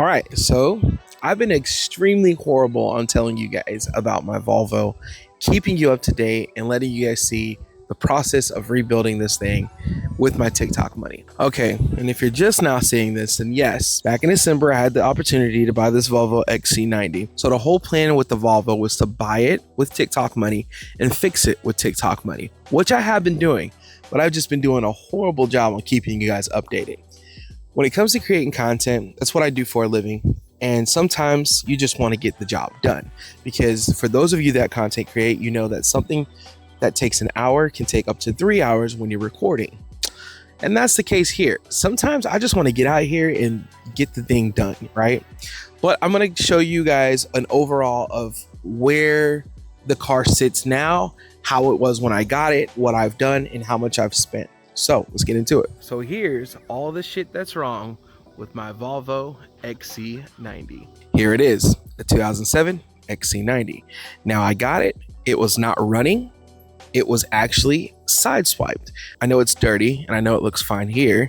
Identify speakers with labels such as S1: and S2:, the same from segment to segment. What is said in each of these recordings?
S1: All right, so I've been extremely horrible on telling you guys about my Volvo, keeping you up to date and letting you guys see the process of rebuilding this thing with my TikTok money. Okay, and if you're just now seeing this, then yes, back in December, I had the opportunity to buy this Volvo XC90. So the whole plan with the Volvo was to buy it with TikTok money and fix it with TikTok money, which I have been doing, but I've just been doing a horrible job on keeping you guys updated. When it comes to creating content, that's what I do for a living. And sometimes you just want to get the job done, because for those of you that content create, you know that something that takes an hour can take up to 3 hours when you're recording. And that's the case here. Sometimes I just want to get out here and get the thing done, right? But I'm going to show you guys an overall of where the car sits now, how it was when I got it, what I've done, and how much I've spent. So let's get into it. So here's all the shit that's wrong with my Volvo XC90. Here it is, the 2007 XC90. Now I got it. It was not running. It was actually sideswiped. I know it's dirty and I know it looks fine here,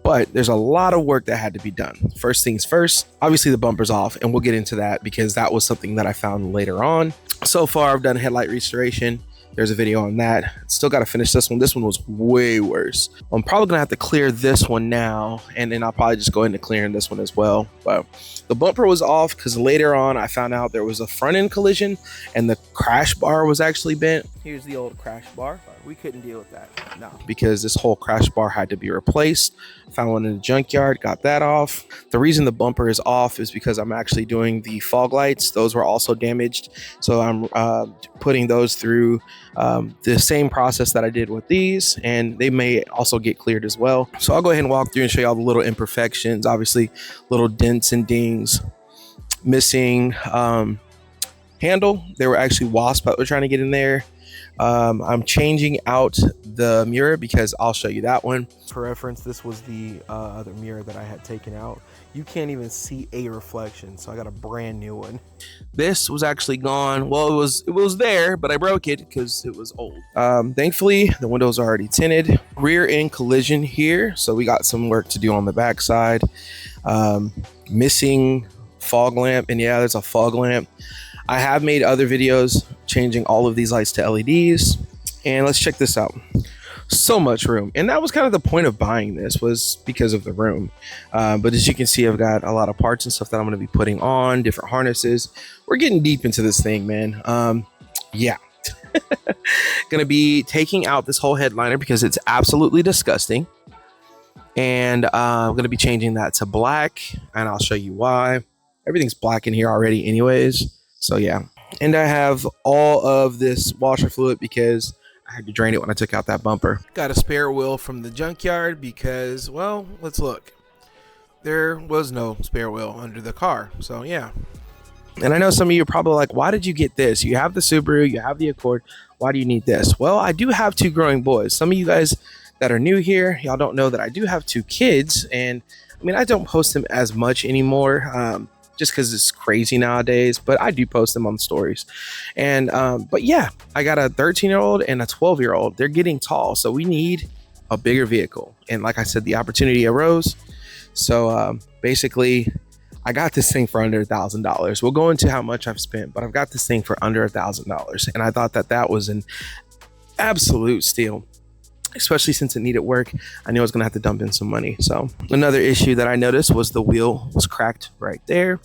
S1: but there's a lot of work that had to be done. First things first, obviously the bumper's off, and we'll get into that because that was something that I found later on. So far, I've done headlight restoration. There's a video on that. Still got to finish this one. This one was way worse. I'm probably gonna have to clear this one now, and then I'll probably just go into clearing this one as well. But the bumper was off because later on I found out there was a front end collision and the crash bar was actually bent. Here's the old crash bar. We couldn't deal with that, no, because this whole crash bar had to be replaced. Found one in the junkyard, got that off. The reason the bumper is off is because I'm actually doing the fog lights. Those were also damaged, so I'm putting those through the same process that I did with these, and they may also get cleared as well. So I'll go ahead and walk through and show you all the little imperfections. Obviously, little dents and dings, missing handle. There were actually wasps that were trying to get in there. I'm changing out the mirror because I'll show you that one. For reference, this was the other mirror that I had taken out. You can't even see a reflection, so I got a brand new one. This was actually gone. Well, it was there, but I broke it because it was old. Thankfully, the windows are already tinted. Rear end collision here, so we got some work to do on the back side. Missing fog lamp, and yeah, there's a fog lamp. I have made other videos changing all of these lights to LEDs, and let's check this out. So much room, and that was kind of the point of buying this, was because of the room. But as you can see, I've got a lot of parts and stuff that I'm going to be putting on, different harnesses. We're getting deep into this thing, man. Yeah. Gonna be taking out this whole headliner because it's absolutely disgusting, and I'm gonna be changing that to black, and I'll show you why. Everything's black in here already anyways. So yeah, and I have all of this washer fluid because I had to drain it when I took out that bumper. Got a spare wheel from the junkyard because, well, let's look. There was no spare wheel under the car, so yeah. And I know some of you are probably like, why did you get this? You have the Subaru, you have the Accord, why do you need this? Well, I do have two growing boys. Some of you guys that are new here, y'all don't know that I do have two kids, and I mean, I don't post them as much anymore, just because it's crazy nowadays, but I do post them on stories. And but yeah, I got a 13-year-old and a 12-year-old. They're getting tall, so we need a bigger vehicle. And like I said, the opportunity arose. So basically, I got this thing for under $1,000. We'll go into how much I've spent, but I've got this thing for under $1,000, and I thought that that was an absolute steal, especially since it needed work. I knew I was gonna have to dump in some money. So another issue that I noticed was the wheel was cracked right there.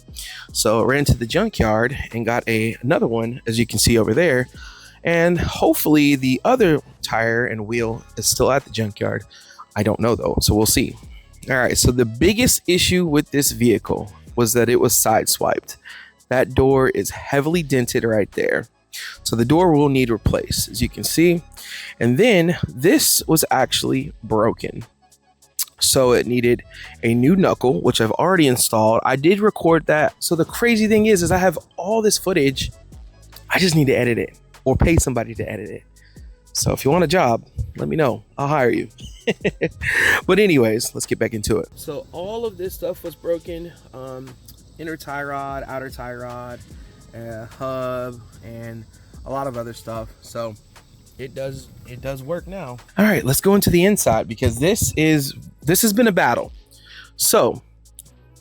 S1: So I ran to the junkyard and got another one, as you can see over there. And hopefully the other tire and wheel is still at the junkyard. I don't know though, so we'll see. All right, so the biggest issue with this vehicle was that it was sideswiped. That door is heavily dented right there. So the door will need replaced, as you can see. And then this was actually broken, so it needed a new knuckle, which I've already installed. I did record that. So the crazy thing is I have all this footage. I just need to edit it or pay somebody to edit it. So if you want a job, let me know. I'll hire you. But anyways, let's get back into it. So all of this stuff was broken. Inner tie rod, outer tie rod, hub, and a lot of other stuff. So it does work now. All right, let's go into the inside, because this has been a battle. So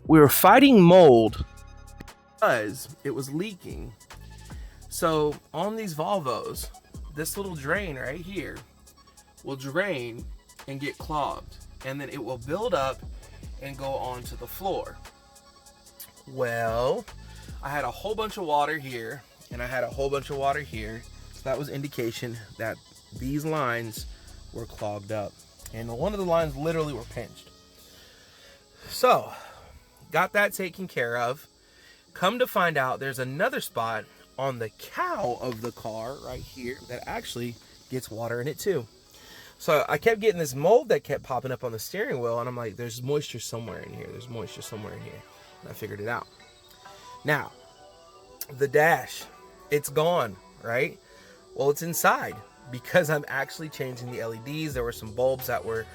S1: we were fighting mold because it was leaking. So on these Volvos, this little drain right here will drain and get clogged, and then it will build up and go onto the floor. Well, I had a whole bunch of water here and I had a whole bunch of water here. So that was indication that these lines were clogged up, and one of the lines literally were pinched. So got that taken care of. Come to find out, there's another spot on the cowl of the car right here that actually gets water in it too. So I kept getting this mold that kept popping up on the steering wheel, and I'm like, there's moisture somewhere in here. There's moisture somewhere in here. And I figured it out. Now, the dash, it's gone, right? Well, it's inside because I'm actually changing the LEDs. There were some bulbs that were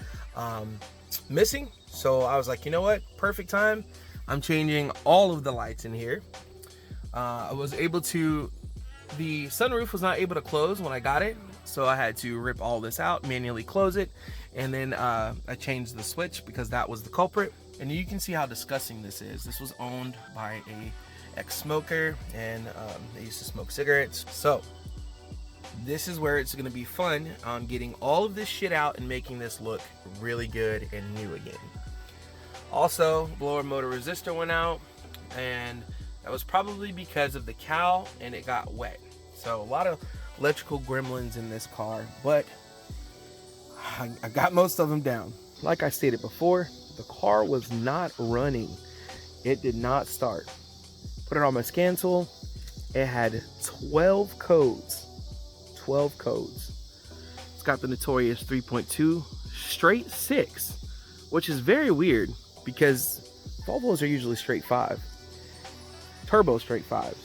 S1: missing. So I was like, you know what? Perfect time. I'm changing all of the lights in here. I was able to, the sunroof was not able to close when I got it. So I had to rip all this out, manually close it. And then I changed the switch because that was the culprit. And you can see how disgusting this is. This was owned by a ex-smoker, and they used to smoke cigarettes. So this is where it's gonna be fun on getting all of this shit out and making this look really good and new again. Also, blower motor resistor went out, and that was probably because of the cowl and it got wet. So a lot of electrical gremlins in this car, but I got most of them down. Like I stated before, the car was not running. It did not start. Put it on my scan tool. It had 12 codes. 12 codes. It's got the notorious 3.2 straight 6, which is very weird because Volvos are usually straight 5. Turbo straight 5s.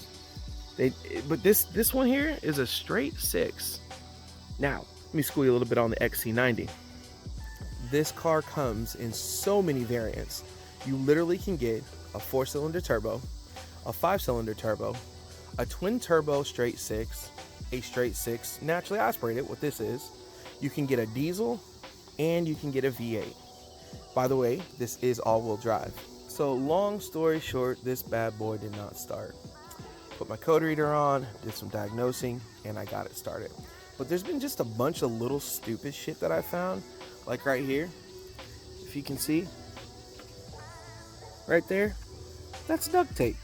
S1: But this one here is a straight 6. Now, let me school you a little bit on the XC90. This car comes in so many variants. You literally can get a 4-cylinder turbo, a 5-cylinder turbo, a twin turbo straight 6, a straight 6 naturally aspirated, what this is. You can get a diesel and you can get a V8. By the way, this is all-wheel drive. So long story short, this bad boy did not start. Put my code reader on, did some diagnosing, and I got it started. But there's been just a bunch of little stupid shit that I found, like right here. If you can see, right there, that's duct tape.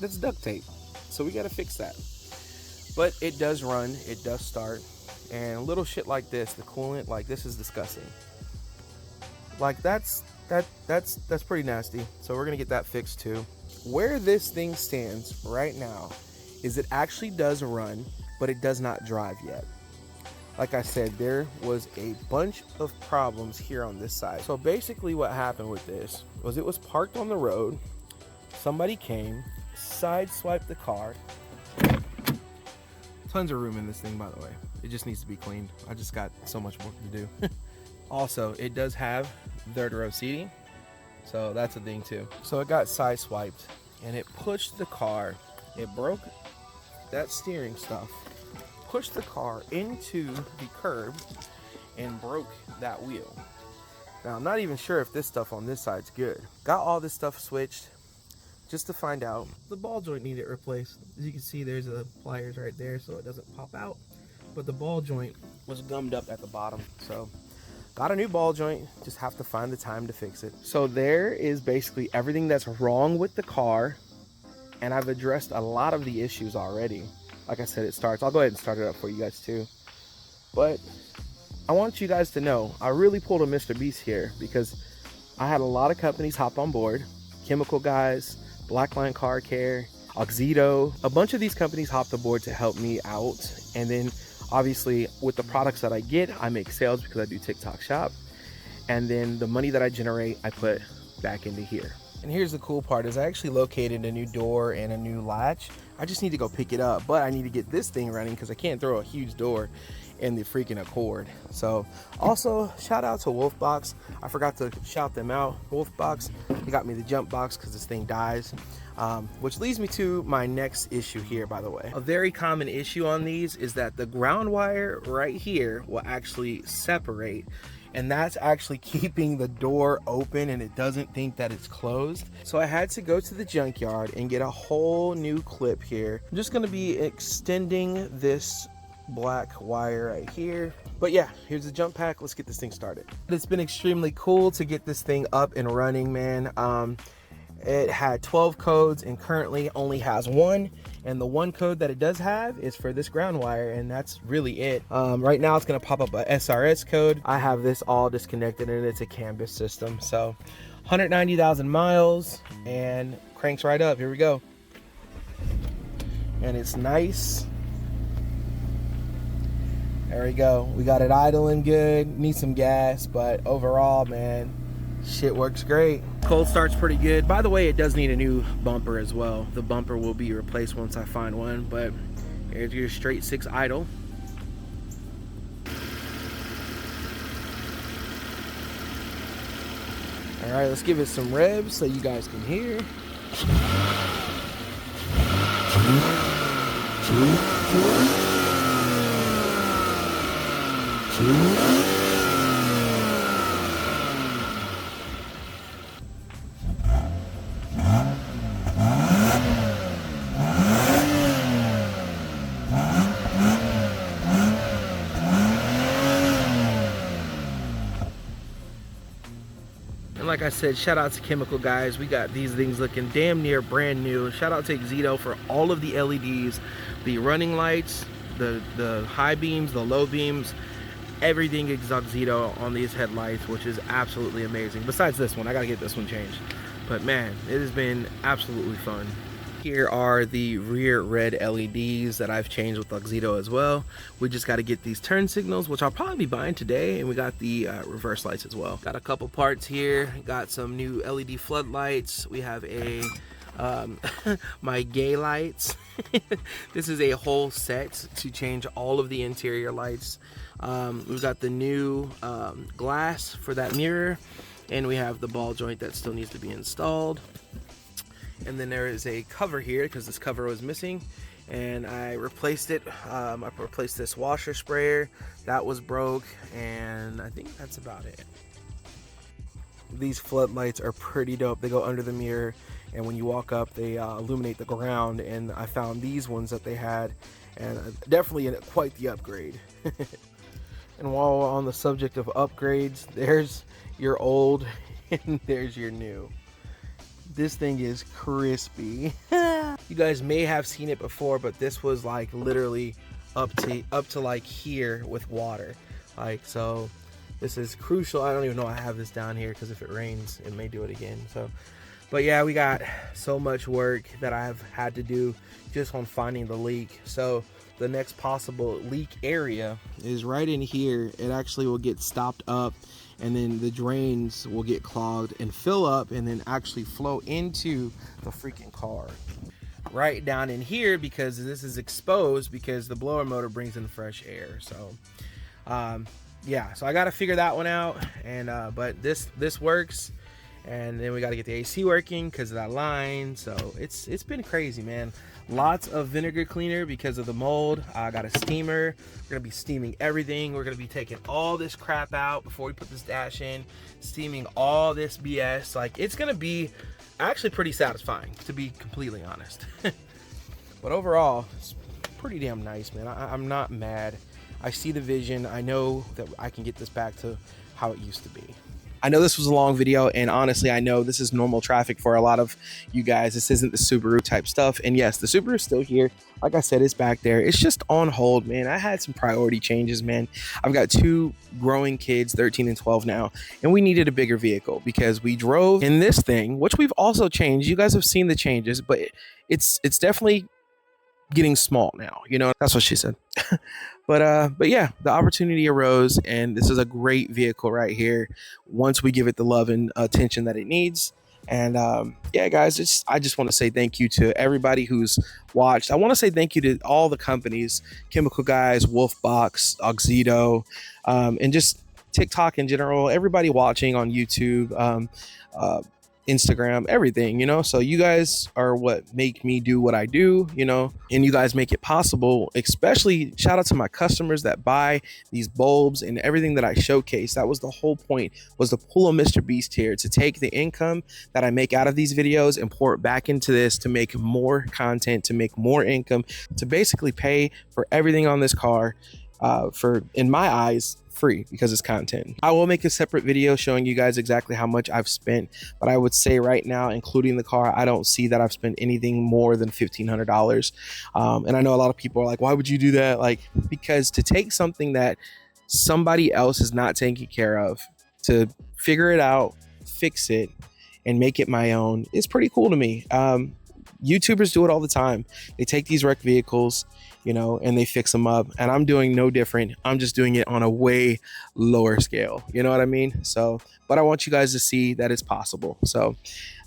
S1: That's duct tape. So we gotta fix that. But it does run, it does start, and little shit like this, the coolant, like this is disgusting. Like that's pretty nasty. So we're gonna get that fixed too. Where this thing stands right now is it actually does run, but it does not drive yet. Like I said, there was a bunch of problems here on this side. So basically what happened with this was it was parked on the road. Somebody came, sideswiped the car. Tons of room in this thing, by the way. It just needs to be cleaned. I just got so much work to do. Also, it does have third row seating. So that's a thing too. So it got sideswiped and it pushed the car. It broke that steering stuff, pushed the car into the curb and broke that wheel. Now I'm not even sure if this stuff on this side's good. Got all this stuff switched just to find out. The ball joint needed replaced. As you can see, there's a pliers right there so it doesn't pop out. But the ball joint was gummed up at the bottom. So got a new ball joint, just have to find the time to fix it. So there is basically everything that's wrong with the car, and I've addressed a lot of the issues already. Like I said, it starts. I'll go ahead and start it up for you guys too. But I want you guys to know, I really pulled a Mr. Beast here because I had a lot of companies hop on board. Chemical Guys, Blackline Car Care, Oxito. A bunch of these companies hopped aboard to help me out, and then obviously with the products that I get, I make sales because I do TikTok shop, and then the money that I generate I put back into here. And here's the cool part is I actually located a new door and a new latch. I just need to go pick it up, but I need to get this thing running because I can't throw a huge door in the freaking Accord. So also shout out to Wolfbox. I forgot to shout them out. Wolfbox, they got me the jump box because this thing dies. Which leads me to my next issue here, by the way. A very common issue on these is that the ground wire right here will actually separate and that's actually keeping the door open and it doesn't think that it's closed. So I had to go to the junkyard and get a whole new clip here. I'm just gonna be extending this black wire right here. But yeah, here's the jump pack. Let's get this thing started. It's been extremely cool to get this thing up and running, man. It had 12 codes and currently only has one. And the one code that it does have is for this ground wire, and that's really it. Right now it's gonna pop up a SRS code. I have this all disconnected and it's a canvas system. So 190,000 miles and cranks right up. Here we go. And it's nice. There we go. We got it idling good. Need some gas, but overall, man, shit works great. Cold start's pretty good. By the way, it does need a new bumper as well. The bumper will be replaced once I find one, but here's your straight 6 idle. All right, let's give it some revs so you guys can hear. Like I said, shout out to Chemical guys. We got these things looking damn near brand new. Shout out to Xedo for all of the LEDs, the running lights, the high beams, the low beams, everything is Xedo on these headlights, which is absolutely amazing. Besides this one, I gotta get this one changed. But man, it has been absolutely fun. Here are the rear red LEDs that I've changed with Xedo as well. We just got to get these turn signals, which I'll probably be buying today, and we got the reverse lights as well. Got a couple parts here. Got some new LED floodlights. We have a my gay lights. This is a whole set to change all of the interior lights. We've got the new glass for that mirror, and we have the ball joint that still needs to be installed. And then there is a cover here because this cover was missing, and I replaced it. I replaced this washer sprayer that was broke, and I think that's about it. These floodlights are pretty dope. They go under the mirror, and when you walk up, they illuminate the ground. And I found these ones that they had, and definitely quite the upgrade. And while on the subject of upgrades, there's your old and there's your new. This thing is crispy. You guys may have seen it before, but this was like literally up to like here with water. Like, so this is crucial. I don't even know I have this down here because if it rains, it may do it again. So, but yeah, we got so much work that I've had to do just on finding the leak. So the next possible leak area is right in here. It actually will get stopped up, and then the drains will get clogged and fill up and then actually flow into the freaking car right down in here, because this is exposed because the blower motor brings in fresh air. So yeah, so I got to figure that one out. And but this works, and then we got to get the AC working because of that line. So it's been crazy, man. Lots of vinegar cleaner because of the mold. I got a steamer. We're gonna be steaming everything. We're gonna be taking all this crap out before we put this dash in, steaming all this BS. Like, it's gonna be actually pretty satisfying, to be completely honest. But overall, it's pretty damn nice, man. I'm not mad. I see the vision. I know that I can get this back to how it used to be. I know this was a long video, and honestly, I know this is normal traffic for a lot of you guys. This isn't the Subaru type stuff. And yes, the Subaru is still here. Like I said, it's back there. It's just on hold, man. I had some priority changes, man. I've got 2 growing kids, 13 and 12 now, and we needed a bigger vehicle because we drove in this thing, which we've also changed. You guys have seen the changes, but it's definitely getting small now, you know. That's what she said. But yeah, the opportunity arose, and this is a great vehicle right here once we give it the love and attention that it needs. And yeah, guys, I just want to say thank you to everybody who's watched. I want to say thank you to all the companies, Chemical Guys, Wolfbox, Xedo, and just TikTok in general, everybody watching on YouTube. Instagram, everything, you know. So you guys are what make me do what I do, you know, and you guys make it possible. Especially shout out to my customers that buy these bulbs and everything that I showcase. That was the whole point, was to pull a Mr. Beast here, to take the income that I make out of these videos and pour it back into this to make more content, to make more income, to basically pay for everything on this car, for, in my eyes, free, because it's content. I will make a separate video showing you guys exactly how much I've spent, but I would say right now, including the car, I don't see that I've spent anything more than $1,500. And I know a lot of people are like, why would you do that? Like, because to take something that somebody else is not taking care of, to figure it out, fix it, and make it my own is pretty cool to me. YouTubers do it all the time. They take these wrecked vehicles, you know, and they fix them up. And I'm doing no different. I'm just doing it on a way lower scale. You know what I mean? So, but I want you guys to see that it's possible. So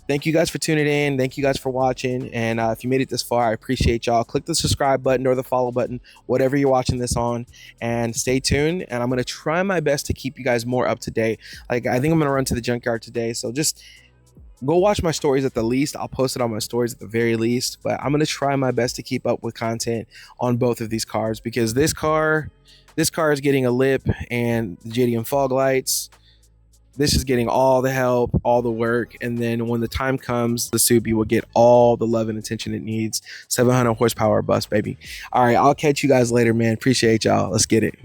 S1: thank you guys for tuning in. Thank you guys for watching. And if you made it this far, I appreciate y'all. Click the subscribe button or the follow button, whatever you're watching this on, and stay tuned. And I'm going to try my best to keep you guys more up to date. Like, I think I'm going to run to the junkyard today. So just go watch my stories at the least. I'll post it on my stories at the very least, but I'm going to try my best to keep up with content on both of these cars, because this car is getting a lip, and the JDM fog lights, this is getting all the help, all the work. And then when the time comes, the Subi will get all the love and attention it needs. 700 horsepower bus, baby. All right, I'll catch you guys later, man. Appreciate y'all. Let's get it.